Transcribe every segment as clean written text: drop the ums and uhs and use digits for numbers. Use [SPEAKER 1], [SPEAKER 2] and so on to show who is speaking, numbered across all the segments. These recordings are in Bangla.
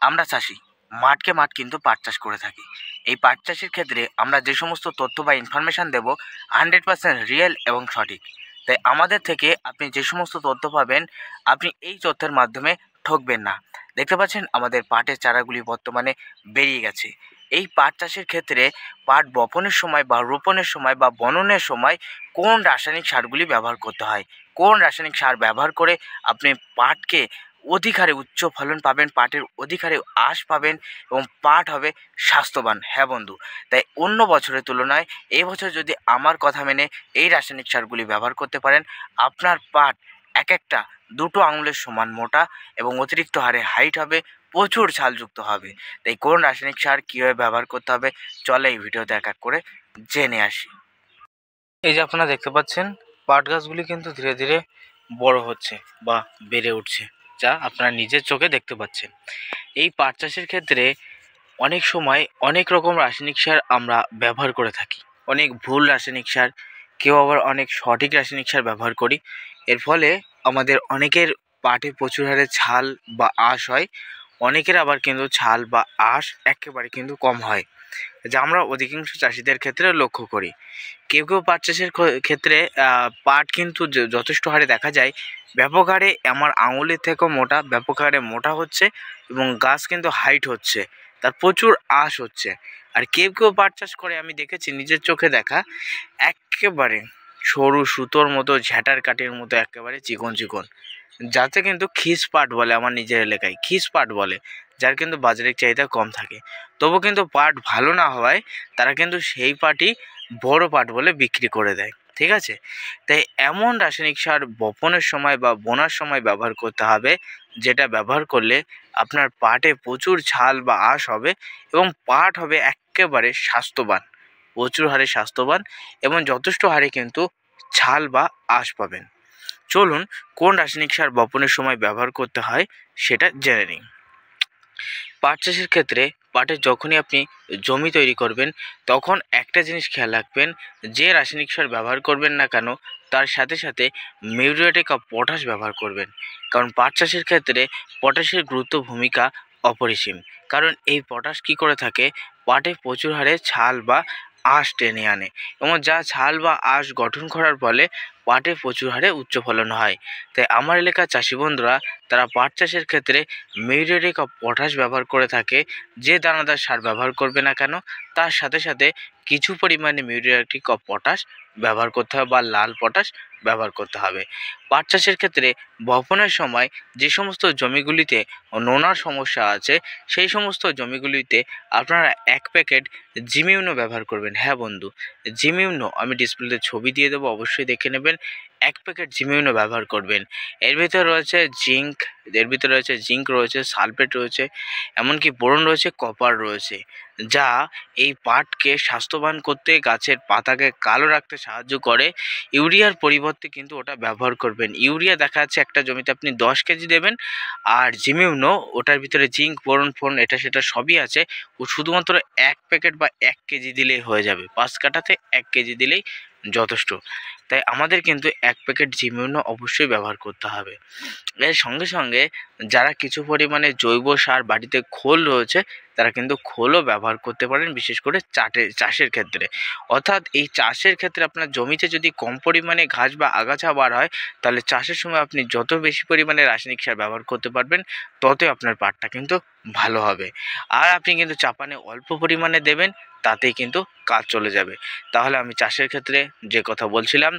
[SPEAKER 1] আমরা চাষি মাঠকে মাঠ কিন্তু পাট চাষ করে থাকি। এই পাট চাষের ক্ষেত্রে আমরা যে সমস্ত তথ্য বা ইনফরমেশান দেব 100% রিয়েল এবং সঠিক। তাই আমাদের থেকে আপনি যে সমস্ত তথ্য পাবেন আপনি এই তথ্যের মাধ্যমে ঠকবেন না। দেখতে পাচ্ছেন আমাদের পাটের চারাগুলি বর্তমানে বেরিয়ে গেছে। এই পাট চাষের ক্ষেত্রে পাট বপনের সময় বা রোপণের সময় বা বননের সময় কোন রাসায়নিক সারগুলি ব্যবহার করতে হয়, কোন রাসায়নিক সার ব্যবহার করে আপনি পাটকে অধিক হারে উচ্চ ফলন পাবেন, পাটের অধিক হারে আঁশ পাবেন এবং পাট হবে স্বাস্থ্যবান। হ্যাঁ বন্ধু, তাই অন্য বছরের তুলনায় এই বছর যদি আমার কথা মেনে এই রাসায়নিক সারগুলি ব্যবহার করতে পারেন, আপনার পাট এক একটা দুটো আঙুলের সমান মোটা এবং অতিরিক্ত হারে হাইট হবে, প্রচুর ছালযুক্ত হবে। তাই কোন রাসায়নিক সার কীভাবে ব্যবহার করতে হবে চলে এই ভিডিওতে এক এক করে জেনে আসি। এই যে আপনারা দেখতে পাচ্ছেন পাট গাছগুলি কিন্তু ধীরে ধীরে বড় হচ্ছে বা বেড়ে উঠছে, যা আপনারা নিজের চোখে দেখতে পাচ্ছেন। এই পাট চাষের ক্ষেত্রে অনেক সময় অনেক রকম রাসায়নিক সার আমরা ব্যবহার করে থাকি, অনেক ভুল রাসায়নিক সার, কেউ আবার অনেক সঠিক রাসায়নিক সার ব্যবহার করি। এর ফলে আমাদের অনেকের পাটে প্রচুর হারে ছাল বা আঁশ হয়, অনেকের আবার কিন্তু ছাল বা আঁশ একেবারে কিন্তু কম হয়, যা আমরা অধিকাংশ চাষিদের ক্ষেত্রে লক্ষ্য করি। কেউ কেউ পাট চাষের ক্ষেত্রে পাট কিন্তু যথেষ্ট হারে দেখা যায় ব্যাপক হারে আমার আঙুলের থেকেও মোটা, ব্যাপক হারে মোটা হচ্ছে এবং গাছ কিন্তু হাইট হচ্ছে, তার প্রচুর আঁশ হচ্ছে। আর কেউ কেউ পাট চাষ করে আমি দেখেছি নিজের চোখে দেখা, একেবারে সরু সুতোর মতো, ঝ্যাঁটার কাঠির মতো একেবারে চিকন চিকন, যাতে কিন্তু খিস পাট বলে, আমার নিজের এলাকায় খিস পাট বলে, যার কিন্তু বাজারের চাহিদা কম থাকে। তবু কিন্তু পাট ভালো না হওয়ায় তারা কিন্তু সেই পাটই বড় পাট বলে বিক্রি করে দেয়। ঠিক আছে, তাই এমন রাসায়নিক সার বপনের সময় বা বোনার সময় ব্যবহার করতে হবে, যেটা ব্যবহার করলে আপনার পাটে প্রচুর ছাল বা আঁশ হবে এবং পাট হবে একেবারে স্বাস্থ্যবান, প্রচুর হারে স্বাস্থ্যবান এবং যথেষ্ট হারে কিন্তু ছাল বা আঁশ পাবেন। চলুন কোন রাসায়নিক সার বপনের সময় ব্যবহার করতে হয় সেটা জেনে নিই। পাট চাষের ক্ষেত্রে পাটের যখনই আপনি জমি তৈরি করবেন তখন একটা জিনিস খেয়াল রাখবেন, যে রাসায়নিক সার ব্যবহার করবেন না কেন তার সাথে সাথে মিউরেট অফ পটাশ ব্যবহার করবেন, কারণ পাট চাষের ক্ষেত্রে পটাশের গুরুত্ব ভূমিকা অপরিসীম। কারণ এই পটাশ কী করে থাকে, পাটে প্রচুর হারে ছাল বা আঁশ টেনে আনে এবং যা ছাল বা আঁশ গঠন করার ফলে পাটে প্রচুর হারে উচ্চ ফলন হয়। তাই আমার এলাকার চাষি বন্ধুরা তারা পাট চাষের ক্ষেত্রে মিউরেট অফ পটাশ ব্যবহার করে থাকে। যে দানাদার সার ব্যবহার করবে না কেন তার সাথে সাথে কিছু পরিমাণে মিউরেট অফ পটাশ ব্যবহার করতে হবে বা লাল পটাশ ব্যবহার করতে হবে। পাট চাষের ক্ষেত্রে বপনের সময় যে সমস্ত জমিগুলিতে নোনার সমস্যা আছে সেই সমস্ত জমিগুলিতে আপনারা 1 প্যাকেট জিমিউনো ব্যবহার করবেন। হ্যাঁ বন্ধু, জিমিউনো আমি ডিসপ্লেতে ছবি দিয়ে দেবো, অবশ্যই দেখে নেবেন। 1 প্যাকেট জিমিউনো ব্যবহার করবেন। এর ভিতরে রয়েছে জিঙ্ক, রয়েছে সালফেট রয়েছে, এমনকি বোরন রয়েছে, কপার রয়েছে, যা এই পাটকে স্বাস্থ্যবান করতে, গাছের পাতাকে কালো রাখতে সাহায্য করে। ইউরিয়ার পরিবর্তে কিন্তু ওটা ব্যবহার করবেন। ইউরিয়া দেখা যাচ্ছে একটা জমিতে আপনি 10 কেজি দেবেন, আর জিমিউনো ওটার ভিতরে জিঙ্ক, বোরন ফোন এটা সেটা সবই আছে, ও শুধুমাত্র 1 প্যাকেট বা 1 কেজি দিলেই হয়ে যাবে। 5 কাঠাতে 1 কেজি দিলেই যথেষ্ট। তাই আমাদের কিন্তু 1 প্যাকেট জিমিউনো অবশ্যই ব্যবহার করতে হবে। এর সঙ্গে সঙ্গে যারা কিছু পরিমাণে জৈব সার বাড়িতে খোল রয়েছে তারা কিন্তু খোলও ব্যবহার করতে পারেন, বিশেষ করে চাষের ক্ষেত্রে। অর্থাৎ এই চাষের ক্ষেত্রে আপনার জমিতে যদি কম পরিমাণে ঘাস বা আগাছা বার হয় তাহলে চাষের সময় আপনি যত বেশি পরিমাণে রাসায়নিক সার ব্যবহার করতে পারবেন ততই আপনার পাটটা কিন্তু ভালো হবে। আর আপনি কিন্তু চাপানে অল্প পরিমাণে দেবেন, তাতেই কিন্তু কাজ চলে যাবে। তাহলে আমি চাষের ক্ষেত্রে যে কথা বলছিলাম,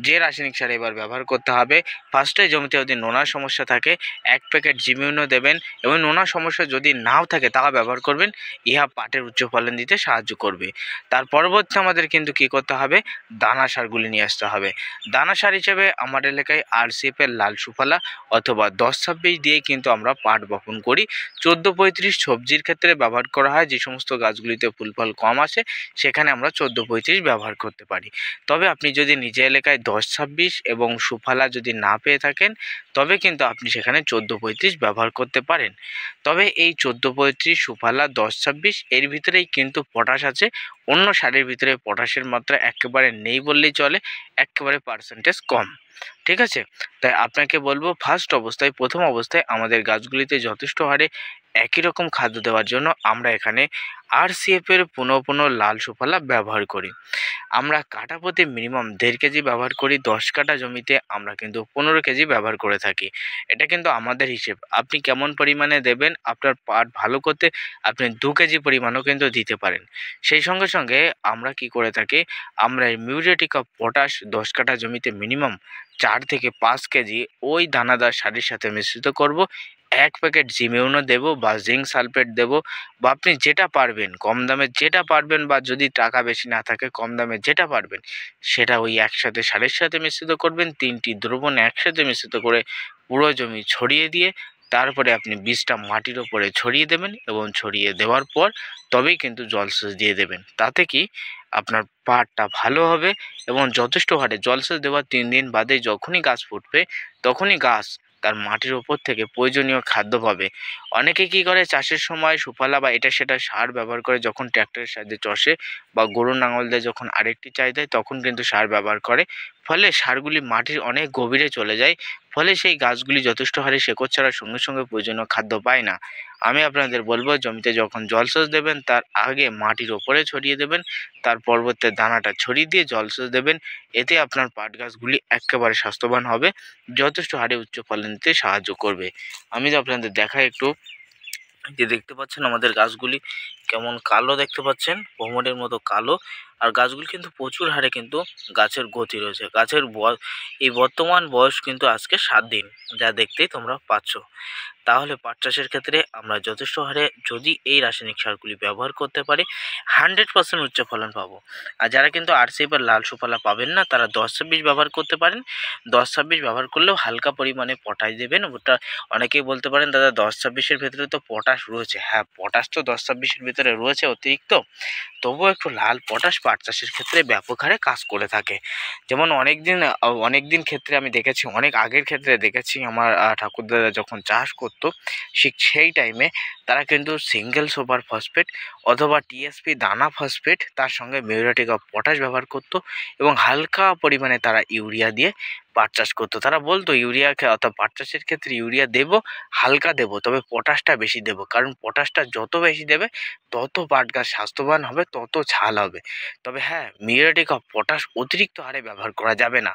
[SPEAKER 1] যে রাসায়নিক সার এবার ব্যবহার করতে হবে, ফার্স্টে জমিতে যদি নোনার সমস্যা থাকে 1 প্যাকেট জিমিউনো দেবেন এবং নোনার সমস্যা যদি নাও থাকে তাও ব্যবহার করবেন। ইহা পাটের উচ্চ ফলন দিতে সাহায্য করবে। তার পরবর্তী আমাদের কিন্তু কী করতে হবে, দানা সারগুলি নিয়ে আসতে হবে। দানা সার হিসেবে আমার এলাকায় RCF এর লাল সুফলা অথবা 10-26 দিয়ে কিন্তু আমরা পাট বপন করি। 14-35 সবজির ক্ষেত্রে ব্যবহার করা হয়, যে সমস্ত গাছগুলিতে ফুল ফল কম আসে সেখানে আমরা 14-35 ব্যবহার করতে পারি। তবে আপনি যদি নিজের এলাকায় 10-26 এবং সুফলা যদি না পেয়ে থাকেন তবে কিন্তু আপনি সেখানে 14-35 ব্যবহার করতে পারেন। তবে এই 14-35 সুফলা 10-26 এর ভিতরেই কিন্তু পটাশ আছে, অন্য সারের ভিতরে পটাশের মাত্রা একেবারে নেই বললেই চলে, একেবারে পার্সেন্টেজ কম। ঠিক আছে, তাই আপনাকে বলবো প্রথম অবস্থায় আমাদের গাছগুলিতে যথেষ্ট হারে একই রকম খাদ্য দেওয়ার জন্য আমরা এখানে RCF-এর পুনঃ পুনঃ লাল সুফলা ব্যবহার করি। আমরা কাঠা প্রতি মিনিমাম 1.5 কেজি ব্যবহার করি। 10 কাঠা জমিতে আমরা কিন্তু 15 কেজি ব্যবহার করে থাকি। এটা কিন্তু আমাদের হিসেব। আপনি কেমন পরিমাণে দেবেন, আপনার পাট ভালো করতে আপনি 2 কেজি পরিমাণও কিন্তু দিতে পারেন। সেই সঙ্গে সঙ্গে আমরা কি করে থাকি, আমরা মিউরেট অফ পটাশ 10 কাঠা জমিতে মিনিমাম 4 থেকে 5 কেজি ওই দানাদার সারের সাথে মিশ্রিত করব। 1 প্যাকেট জিমিউনো দেবো বা জিঙ্ক সালফেট দেবো, বা আপনি যেটা পারবেন কম দামে যেটা পারবেন, বা যদি টাকা বেশি না থাকে কম দামে যেটা পারবেন সেটা ওই একসাথে সারের সাথে মিশ্রিত করবেন। 3টি দ্রবণ একসাথে মিশ্রিত করে পুরো জমি ছড়িয়ে দিয়ে তারপরে আপনি বীজটা মাটির ওপরে ছড়িয়ে দেবেন, এবং ছড়িয়ে দেওয়ার পর তবেই কিন্তু জলসেচ দিয়ে দেবেন। তাতে কি আপনার পাটটা ভালো হবে, এবং যথেষ্ট হারে জলসেচ দেওয়ার 3 দিন বাদে যখনই গাছ ফুটবে তখনই গাছ তার মাটির ওপর থেকে প্রয়োজনীয় খাদ্য পাবে। অনেকে কি করে চাষের সময় সুফলা বা এটা সেটা সার ব্যবহার করে, যখন ট্র্যাক্টরের সাহায্যে চষে বা গরুর লাঙল দিয়ে যখন আরেকটি চাহিদায় তখন কিন্তু সার ব্যবহার করে। ফলে সারগুলি মাটির অনেক গভীরে চলে যায়। ফলে সেই গাছগুলি যথেষ্ট হারে শেকড় ছাড়ার সঙ্গে সঙ্গে প্রয়োজনীয় খাদ্য পায় না। আমি আপনাদের বলবো, জমিতে যখন জলসেচ দেবেন তার আগে মাটির ওপরে ছড়িয়ে দেবেন, তার পরবর্তী দানাটা ছড়িয়ে দিয়ে জলসেচ দেবেন। এতে আপনার পাট গাছগুলি একেবারে স্বাস্থ্যবান হবে, যথেষ্ট হারে উচ্চ ফলন দিতে সাহায্য করবে। আমি তো আপনাদের দেখাই একটু, যে দেখতে পাচ্ছেন আমাদের গাছগুলি কেমন কালো দেখতে পাচ্ছেন, ভ্রমণের মতো কালো। আর গাছগুলি কিন্তু প্রচুর হারে কিন্তু গাছের গতি রয়েছে। গাছের এই বর্তমান বয়স কিন্তু আজকে 7 দিন, যা দেখতেই তোমরা পাচ্ছ। তাহলে পাট চাষের ক্ষেত্রে আমরা যথেষ্ট হারে যদি এই রাসায়নিক সারগুলি ব্যবহার করতে পারি 100% উচ্চ ফলন পাবো। আর যারা কিন্তু RCF বা লাল সুফলা পাবেন না, তারা 10-26 ব্যবহার করতে পারেন। 10-26 ব্যবহার করলেও হালকা পরিমাণে পটাশ দেবেন। ওটা অনেকেই বলতে পারেন, দাদা 10-26-এর ভেতরে তো পটাশ রয়েছে। হ্যাঁ, পটাশ তো 10-26-এর ভেতরে রয়েছে অতিরিক্ত, তবুও একটু লাল পটাশ পাট চাষের ক্ষেত্রে ব্যাপক হারে কাজ করে থাকে। যেমন অনেক দিন ক্ষেত্রে আমি দেখেছি, অনেক আগের ক্ষেত্রে দেখেছি, আমার ঠাকুরদাদা যখন চাষ করতো সেই টাইমে তারা কিন্তু সিঙ্গেল সুপার ফসফেট অথবা TSP দানা ফসফেট, তার সঙ্গে মিউরেট অফ পটাশ ব্যবহার করতো, এবং হালকা পরিমাণে তারা ইউরিয়া দিয়ে পাট চাষ করতো। তারা বলতো ইউরিয়া অর্থাৎ পাট চাষের ক্ষেত্রে ইউরিয়া দেবো, হালকা দেবো, তবে পটাশটা বেশি দেবো, কারণ পটাশটা যত বেশি দেবে তত পাট গাছ স্বাস্থ্যবান হবে, তত ছাল হবে। তবে হ্যাঁ, মিউরেট অফ পটাশ অতিরিক্ত হারে ব্যবহার করা যাবে না,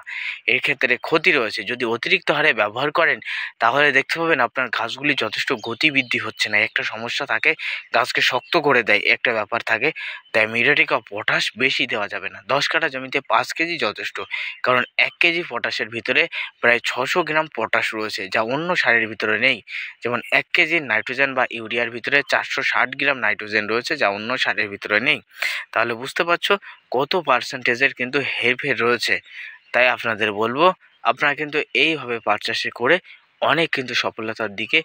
[SPEAKER 1] এর ক্ষেত্রে ক্ষতি রয়েছে। যদি অতিরিক্ত হারে ব্যবহার করেন তাহলে দেখতে পাবেন আপনার গাছগুলি যথেষ্ট গতিবৃদ্ধি হচ্ছে না, একটা সমস্যা থাকে, গাছকে শক্ত করে দেয়, একটা ব্যাপার থাকে। তাই মিউরেট অফ পটাশ বেশি দেওয়া যাবে না। 10 কাঠা জমিতে 5 কেজি যথেষ্ট, কারণ 1 কেজি পটাশের ভিতরে প্রায় 600 গ্রাম পটাশ রয়েছে, যা অন্য সারের ভিতরে নেই। যেমন 1 কেজি নাইট্রোজেন বা ইউরিয়ার ভিতরে 460 গ্রাম নাইট্রোজেন রয়েছে, যা অন্য সারের ভিতরে নেই। তাহলে বুঝতে পারছো কত পার্সেন্টেজের কিন্তু হেরফের রয়েছে। তাই আপনাদের বলবো, আপনারা কিন্তু এইভাবে পাট চাষে করে অনেক কিন্তু সফলতার দিকে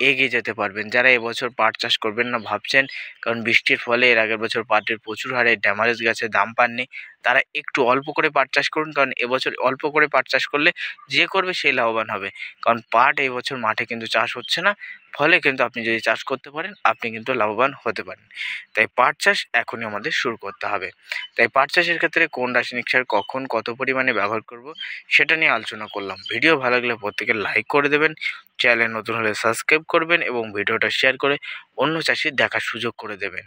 [SPEAKER 1] এগিয়ে যেতে পারবেন। যারা এবছর পাট চাষ করবেন না ভাবছেন, কারণ বৃষ্টির ফলে এর আগের বছর পাটের প্রচুর হারে ড্যামারেজ গেছে, দাম পাননি, তারা একটু অল্প করে পাট চাষ করুন। কারণ এবছর অল্প করে পাট চাষ করলে যে করবে সেই লাভবান হবে। কারণ পাট এই বছর মাঠে কিন্তু চাষ হচ্ছে না, ফলে কিন্তু আপনি যদি চাষ করতে পারেন আপনি কিন্তু লাভবান হতে পারেন। তাই পাট চাষ এখনই আমাদের শুরু করতে হবে। তাই পাট চাষের ক্ষেত্রে কোন রাসায়নিক সার কখন কত পরিমাণে ব্যবহার করব সেটা নিয়ে আলোচনা করলাম। ভিডিও ভালো লাগলে প্রত্যেকে লাইক করে দেবেন, চ্যানেল নতুন হলে সাবস্ক্রাইব করবেন, এবং ভিডিওটা শেয়ার করে অন্য চাষির দেখার সুযোগ করে দেবেন।